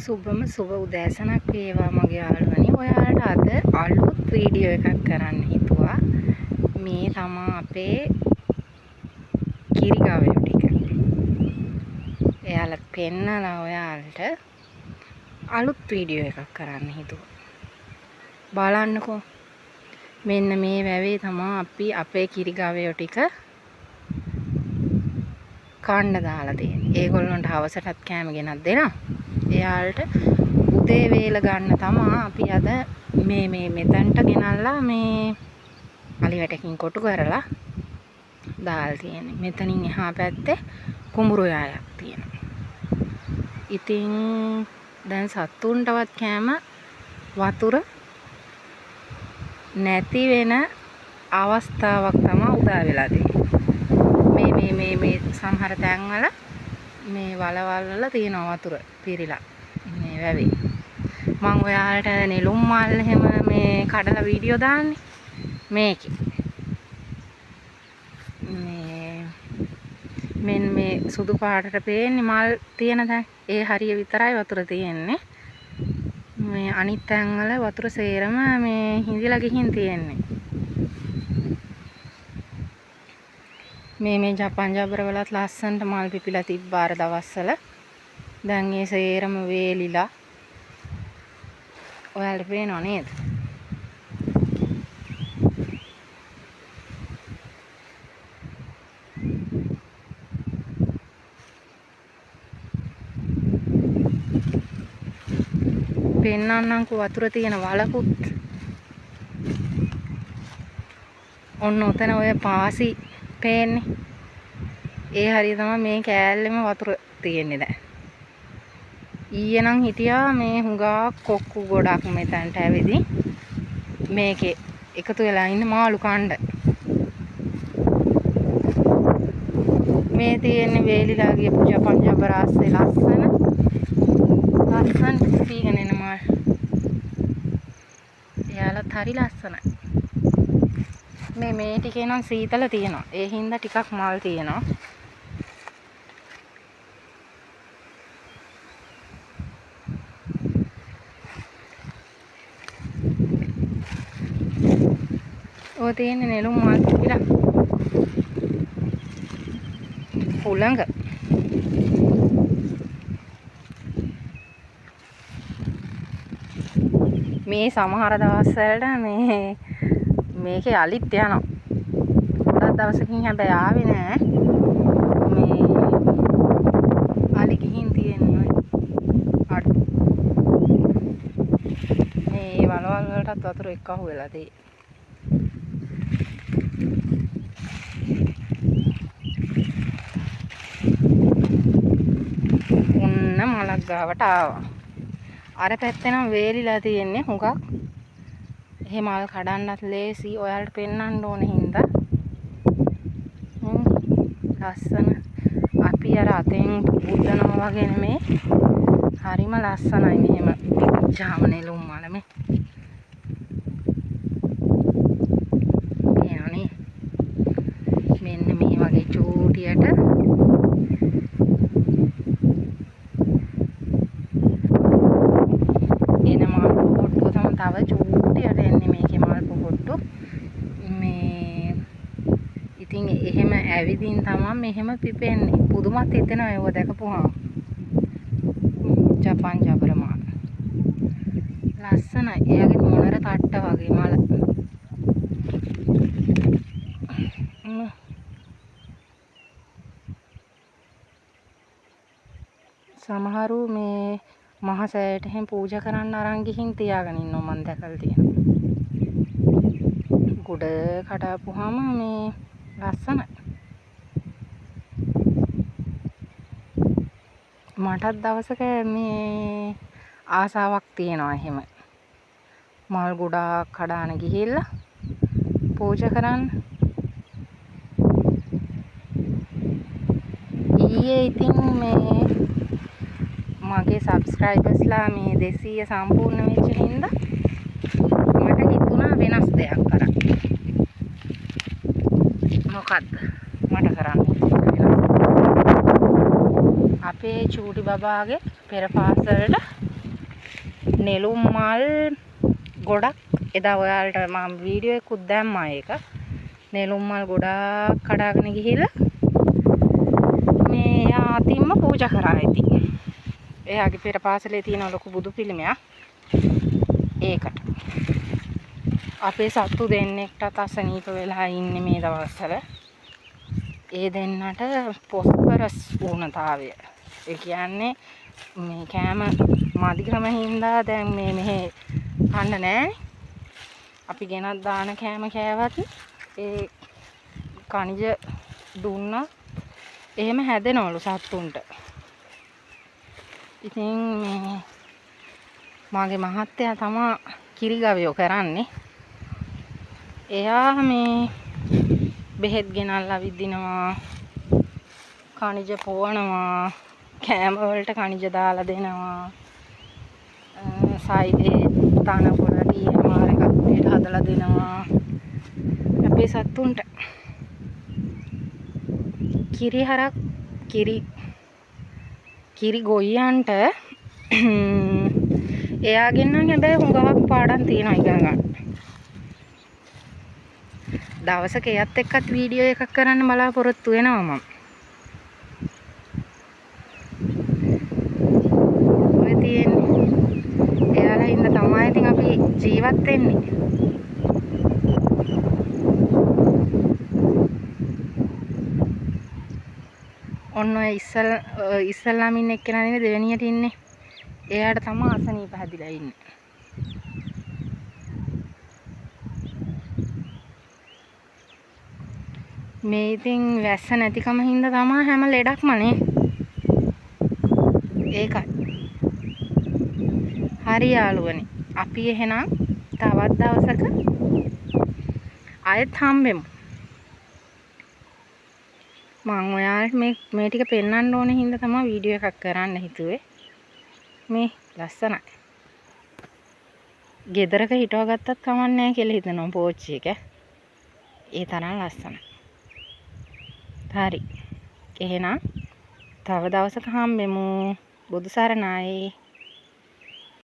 සුබම සුබ උදෑසනක් වේවා මගේ යාළුවනි. ඔයාලට අද අලුත් වීඩියෝ එකක් කරන්න හිතුවා. මේ තමා අපේ කිරිගාවයෝ ටික. එයාලට පෙන්නලා ඔයාලට අලුත් වීඩියෝ එකක් කරන්න හිතුවා. බලන්නකෝ. මෙන්න මේ වැවේ තමා අපි අපේ කිරිගාවයෝ ටික කන්න දාලා තියෙන්නේ. ඒගොල්ලන්ට හවසටත් කෑම ගෙනත් දෙනවා. එයාලට උදේ වේල ගන්න තමා අපි අද මේ මෙතනට ගෙනල්ලා මේ අලි වැටකින් කොටු කරලා දාලා තියෙන්නේ. මෙතනින් එහා පැත්තේ කුඹුරු යායක් තියෙනවා. ඉතින් දැන් සත්තුන්ටවත් කෑම වතුර නැති වෙන අවස්ථාවක් තමයි උදා වෙලා තියෙන්නේ. මේ සමහර තැන්වල මේ වලවල් වල තියෙනවා වතුර පිරීලා මේ වැවේ. මම ඔයාලට නෙළුම් මල් එහෙම මේ කඩලා වීඩියෝ දාන්නේ මේකේ. මේ සුදු පාටට පේන්නේ මල් තියෙන තැන්. ඒ හරිය විතරයි වතුර තියෙන්නේ. මේ අනිත් තැන් වල වතුර සේරම මේ හිඳිලා ගිහින් තියෙන්නේ. මේ ජපන් ජබර වලත් ලස්සනට මල් පිපිලා තිබ්බාර දවස්වල. දැන් ඒ සේරම වේලිලා. ඔයාලට පේනව නේද? පෙන්නන්නම්කෝ වතුර තියෙන වලකුත්. ඔන්න ඔතන ඔය පාසි පේන්නේ. ඒ හරිය තමයි මේ කෑල්ලෙම වතුර තියෙන්නේ දැන්. ඊයේ නම් හිටියා මේ හුඟා කොක්කු ගොඩක් මෙතනට ඇවිදින් මේකේ එකතු වෙලා ඉන්න මාළු කණ්ඩ. මේ තියෙන්නේ වේලිලා ගියපු ජපන් ජබරාස්සේ ලස්සන පිපීගෙන එන මාළු. එයාලත් හරි ලස්සනයි. මේ ටිකේ නම් සීතල තියෙනවා. ඒ හින්දා ටිකක් මල් තියෙනවා. ඔය තියෙන්නේ නෙළුම් මල් පිපිලා. හුළඟ. මේ සමහර දවස්වලට මේකේ අලිත් යනවා. ගොඩක් දවසකින් හැබැයි ආවේ නෑ. මේ අලි ගිහින් තියෙන්නේ ඔය අඩු. මේ වලවල් වලටත් වතුර එක්ක අහුවෙලා තියෙන්නේ. ඔන්න මලක් ගාවට ආවා. අර පැත්තේ නම් වේලිලා තියෙන්නේ හුඟක්. එහෙ මල් කඩන්නත් ලේසි. ඔයාලට පෙන්වන්න ඕන හින්දා. ලස්සන. අපි අර අතෙන් පුබුදනවා වගේ නෙමේ. හරිම ලස්සනයි මෙහෙම. ජාම නෙළුම් මල මේ. පේනවනේ. මෙන්න මේ වගේ චූටියට තව චූටියට එන්නේ මේකේ මල් පොහොට්ටු. මේ ඉතින් එහෙම ඇවිදින් තමයි මෙහෙම පිපෙන්නේ. පුදුමත් හිතෙනවා ඒව දැකපුවාම. ජපන් ජබර මාල. ලස්සනයි. එයාගේ මොනර තට්ට වගේ මල. සමහරු මේ මහ සෑයට එහෙම පූජා කරන්න අරන් ගිහින් තියාගෙන ඉන්නවා මම දැකලා තියෙනවා. ගොඩ කඩාපුවාම මේ ලස්සනයි. මටත් දවසක මේ ආසාවක් තියෙනවා එහෙම. මල් ගොඩාක් කඩාන ගිහිල්ලා පූජා කරන්න. ඊයේ ඉතින් මේ මගේ සබ්ස්ක්‍රයිබර්ස්ලා මේ 200 සම්පූර්ණ වෙච්ච හින්දා මට හිතුණා වෙනස් දෙයක් කරන්න. මොකද්ද මට කරන්න අපේ චූටි බබාගේ පෙර පාසලට නෙළුම් මල් ගොඩක් එදා ඔයාලට මම වීඩියෝ එකකුත් දැම්මා ඒක. නෙළුම් මල් ගොඩාක් කඩාගෙන ගිහිල්ලා මේ යා අතින්ම පූජා කරා ඉතින්. එයාගේ පෙර පාසලේ තියෙන ලොකු බුදු පිළිමයක්. ඒකට අපේ සත්තු දෙන්නෙක්ටත් අසනීප වෙලා ඉන්නේ මේ දවස්වල. ඒ දෙන්නට පොස්පරස් වුණතාවය. ඒ කියන්නේ මේ කෑම මදිකම හින්දා දැන් මේ මෙහෙ කන්න නැහැ. අපි ගෙනත් දාන කෑම කෑවත් ඒ කනිජ දුන්නා එහෙම හැදෙනවලු සත්තුන්ට. ඉතින් මේ මගේ මහත්තයා තමා කිරිගවයෝ කරන්නේ. එයා මේ බෙහෙත් ගෙනල්ලා විදිනවා, කනිජ පොවනවා, කෑම වලට කනිජ දාලා දෙනවා, සයිඩේ තනකොළ TMR එකක් විදියට හදලා දෙනවා අපේ සත්තුන්ට. කිරිහරක් කිරි ගොයියන්ට එයාගෙන් නම් හැබැයි හුඟක් පාඩම් තියෙනවා ඉගෙන ගන්න. දවසක එයත් එක්කත් වීඩියෝ එකක් කරන්න බලාපොරොත්තු වෙනවා මම. ඔය තියෙන්නේ එයාලා හින්දා තමයි ඉතින් අපි ජීවත් වෙන්නේ. ඔන්න ඔය ඉස්සල්ලාම ඉන්න එක්කෙනා නෙවෙයි දෙවෙනියට ඉන්නේ. එයාට තමයි අසනීප හැදිලා ඉන්නේ. මේ ඉතින් වැස්ස නැතිකම හින්දා තමයි හැම ලෙඩක්ම නේ. ඒකයි. හරි යාළුවනේ. අපි එහෙනම් තවත් දවසක ආයෙත් හම්බෙමු. මම ඔයාලට මේ ටික පෙන්වන්න ඕනේ හින්දා තමයි වීඩියෝ එකක් කරන්න හිතුවේ. මේ ලස්සනයි. ගෙදරක හිටව ගත්තත් කමක් නැහැ කියලා හිතනවා පෝච්චි එක. ඒ තරම් ලස්සනයි. හරි. එහෙනම් තව දවසක හම්බෙමු. බුදු සරණයි.